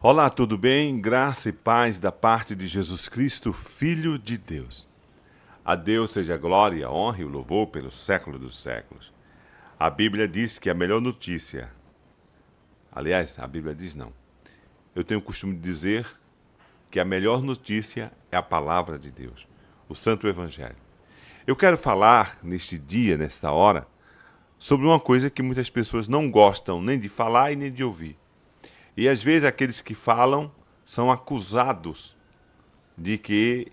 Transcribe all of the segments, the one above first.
Olá, tudo bem? Graça e paz da parte de Jesus Cristo, Filho de Deus. A Deus seja a glória, a honra e o louvor pelos séculos dos séculos. A Bíblia diz que a melhor notícia, aliás, a Bíblia diz não. Eu tenho o costume de dizer que a melhor notícia é a palavra de Deus, o Santo Evangelho. Eu quero falar neste dia, nesta hora, sobre uma coisa que muitas pessoas não gostam nem de falar e nem de ouvir. E às vezes aqueles que falam são acusados de que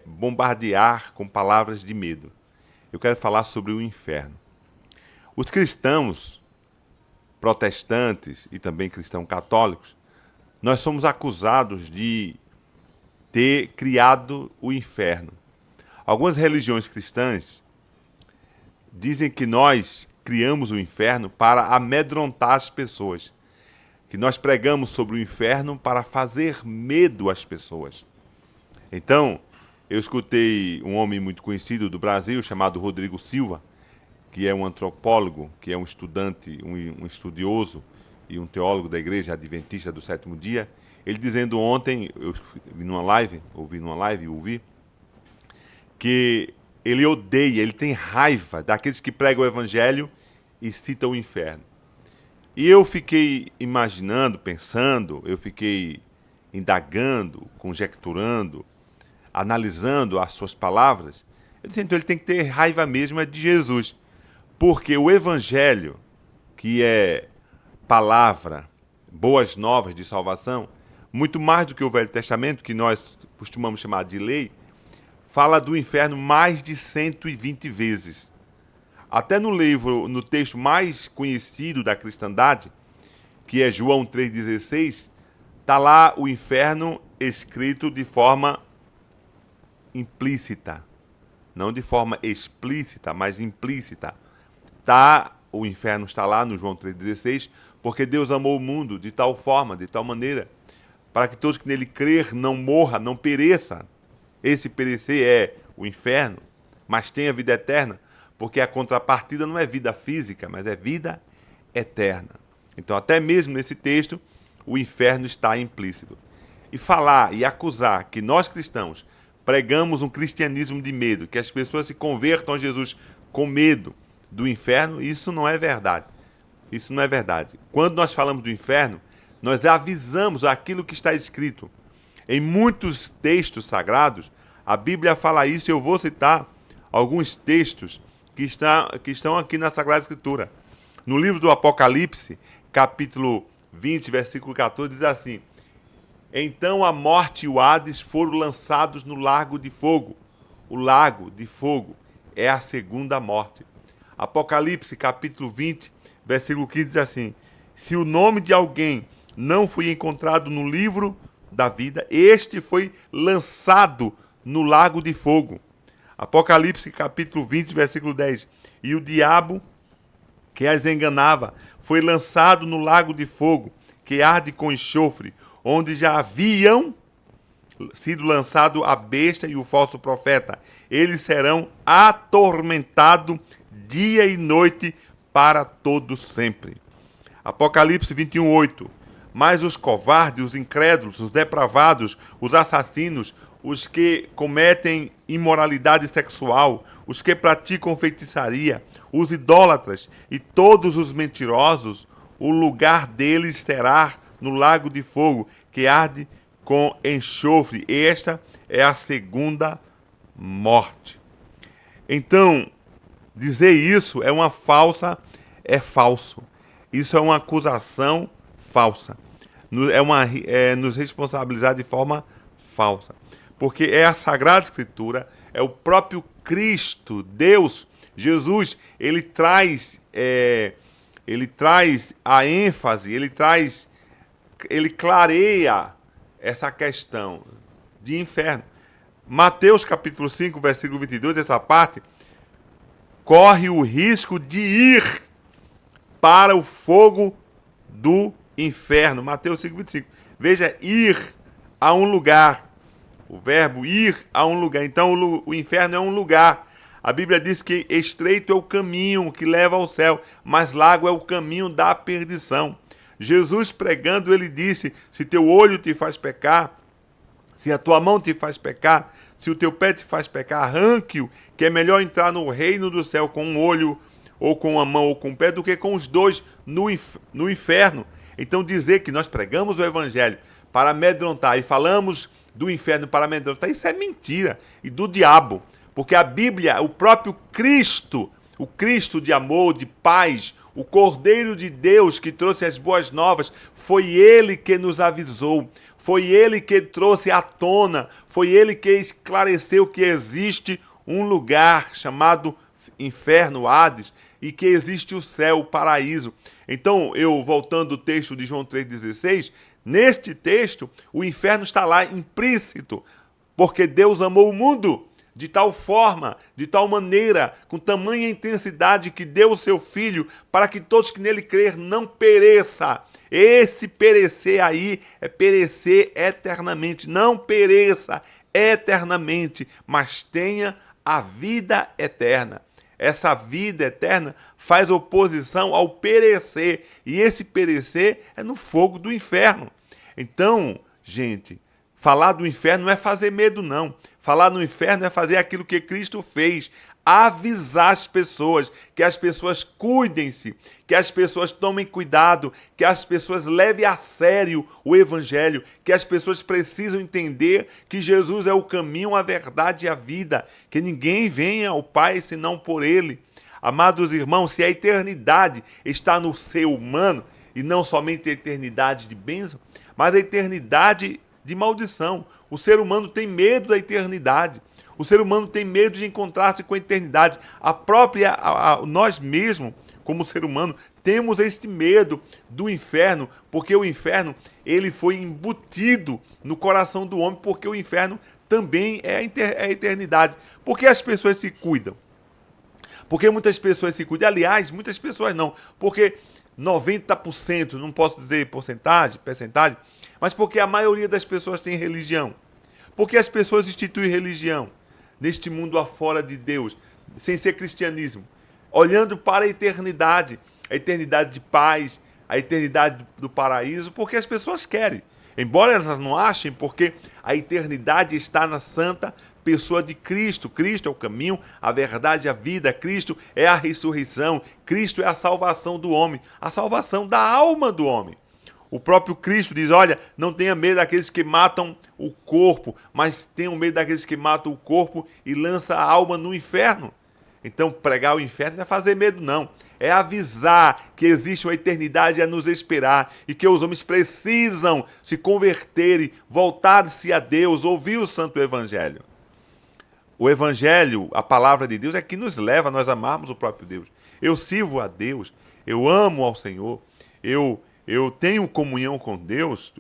bombardear com palavras de medo. Eu quero falar sobre o inferno. Os cristãos protestantes e também cristãos católicos, nós somos acusados de ter criado o inferno. Algumas religiões cristãs dizem que nós criamos o inferno para amedrontar as pessoas, que nós pregamos sobre o inferno para fazer medo às pessoas. Então, eu escutei um homem muito conhecido do Brasil, chamado Rodrigo Silva, que é um antropólogo, que é um estudante, um estudioso e um teólogo da Igreja Adventista do Sétimo Dia, ele dizendo ontem, eu vi numa live, ouvi, que ele odeia, ele tem raiva daqueles que pregam o Evangelho e citam o inferno. E eu fiquei imaginando, pensando, eu fiquei indagando, conjecturando, analisando as suas palavras. Eu disse, então ele tem que ter raiva mesmo de Jesus. Porque o Evangelho, que é palavra, boas novas de salvação, muito mais do que o Velho Testamento, que nós costumamos chamar de lei, fala do inferno mais de 120 vezes. Até no texto mais conhecido da cristandade, que é João 3,16, está lá o inferno escrito de forma implícita. Não de forma explícita, mas implícita. O inferno está lá no João 3,16, porque Deus amou o mundo de tal forma, de tal maneira, para que todos que nele crer não morra, não pereça. Esse perecer é o inferno, mas tem a vida eterna, porque a contrapartida não é vida física, mas é vida eterna. Então, até mesmo nesse texto, o inferno está implícito. E falar e acusar que nós cristãos pregamos um cristianismo de medo, que as pessoas se convertam a Jesus com medo do inferno, isso não é verdade. Isso não é verdade. Quando nós falamos do inferno, nós avisamos aquilo que está escrito. Em muitos textos sagrados, a Bíblia fala isso, e eu vou citar alguns textos que estão aqui na Sagrada Escritura. No livro do Apocalipse, capítulo 20, versículo 14, diz assim: então a morte e o Hades foram lançados no lago de fogo. O lago de fogo é a segunda morte. Apocalipse, capítulo 20, versículo 15, diz assim: se o nome de alguém não foi encontrado no livro da vida, este foi lançado no lago de fogo. Apocalipse, capítulo 20, versículo 10. E o diabo que as enganava foi lançado no lago de fogo, que arde com enxofre, onde já haviam sido lançado a besta e o falso profeta. Eles serão atormentados dia e noite para todo sempre. Apocalipse 21, 8. Mas os covardes, os incrédulos, os depravados, os assassinos, os que cometem imoralidade sexual, os que praticam feitiçaria, os idólatras e todos os mentirosos, o lugar deles será no lago de fogo, que arde com enxofre. Esta é a segunda morte. Então, dizer isso é falso. Isso é uma acusação falsa. Nos responsabilizar de forma falsa. Porque é a Sagrada Escritura, é o próprio Cristo, Deus, Jesus, ele traz a ênfase, ele clareia essa questão de inferno. Mateus capítulo 5, versículo 22, essa parte, corre o risco de ir para o fogo do inferno. Mateus 5, 25. Veja, ir a um lugar. O verbo ir a um lugar. Então, o inferno é um lugar. A Bíblia diz que estreito é o caminho que leva ao céu, mas largo é o caminho da perdição. Jesus pregando, ele disse: se teu olho te faz pecar, se a tua mão te faz pecar, se o teu pé te faz pecar, arranque-o, que é melhor entrar no reino do céu com um olho, ou com a mão, ou com o pé, do que com os dois no inferno. Então dizer que nós pregamos o evangelho para amedrontar e falamos do inferno para amedrontar, isso é mentira e do diabo. Porque a Bíblia, o próprio Cristo, o Cristo de amor, de paz, o Cordeiro de Deus que trouxe as boas novas, foi ele que nos avisou, foi ele que trouxe à tona, foi ele que esclareceu que existe um lugar chamado inferno, Hades, e que existe o céu, o paraíso. Então, eu voltando ao texto de João 3,16, neste texto, o inferno está lá implícito, porque Deus amou o mundo de tal forma, de tal maneira, com tamanha intensidade, que deu o seu Filho, para que todos que nele crer não pereça. Esse perecer aí é perecer eternamente. Não pereça eternamente, mas tenha a vida eterna. Essa vida eterna faz oposição ao perecer, e esse perecer é no fogo do inferno. Então, gente, falar do inferno não é fazer medo, não. Falar no inferno é fazer aquilo que Cristo fez, avisar as pessoas, que as pessoas cuidem-se, que as pessoas tomem cuidado, que as pessoas levem a sério o evangelho, que as pessoas precisam entender que Jesus é o caminho, a verdade e a vida, que ninguém venha ao Pai senão por ele. Amados irmãos, se a eternidade está no ser humano, e não somente a eternidade de bênção, mas a eternidade de maldição. O ser humano tem medo da eternidade. O ser humano tem medo de encontrar-se com a eternidade. Nós mesmos, como ser humano, temos este medo do inferno, porque o inferno ele foi embutido no coração do homem, porque o inferno também é a eternidade. Por que as pessoas se cuidam? Porque muitas pessoas se cuidam. Aliás, muitas pessoas não. Porque 90%, não posso dizer percentagem, mas porque a maioria das pessoas tem religião. Porque as pessoas instituem religião neste mundo afora de Deus, sem ser cristianismo, olhando para a eternidade de paz, a eternidade do paraíso, porque as pessoas querem. Embora elas não achem, porque a eternidade está na santa pessoa de Cristo. Cristo é o caminho, a verdade, a vida. Cristo é a ressurreição. Cristo é a salvação do homem, a salvação da alma do homem. O próprio Cristo diz: olha, não tenha medo daqueles que matam o corpo, mas tenham medo daqueles que matam o corpo e lançam a alma no inferno. Então, pregar o inferno não é fazer medo, não. É avisar que existe uma eternidade a nos esperar e que os homens precisam se converterem, voltar-se a Deus, ouvir o Santo Evangelho. O Evangelho, a palavra de Deus, é que nos leva a nós amarmos o próprio Deus. Eu sirvo a Deus, eu amo ao Senhor, eu tenho comunhão com Deus,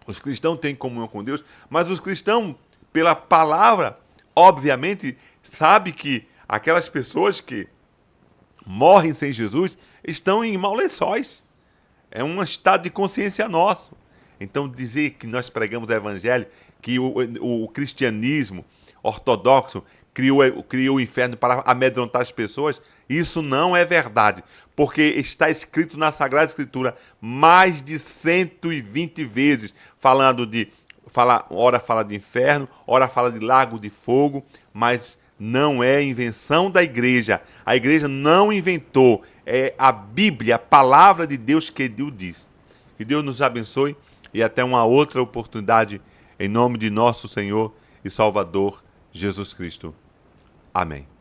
os cristãos têm comunhão com Deus, mas os cristãos, pela palavra, obviamente, sabem que aquelas pessoas que morrem sem Jesus estão em maus lençóis. É um estado de consciência nosso. Então, dizer que nós pregamos o evangelho, que o cristianismo ortodoxo criou o inferno para amedrontar as pessoas, isso não é verdade, porque está escrito na Sagrada Escritura mais de 120 vezes, ora fala de inferno, ora fala de lago de fogo, mas não é invenção da igreja. A igreja não inventou, é a Bíblia, a palavra de Deus que o diz. Que Deus nos abençoe e até uma outra oportunidade, em nome de nosso Senhor e Salvador Jesus Cristo. Amém.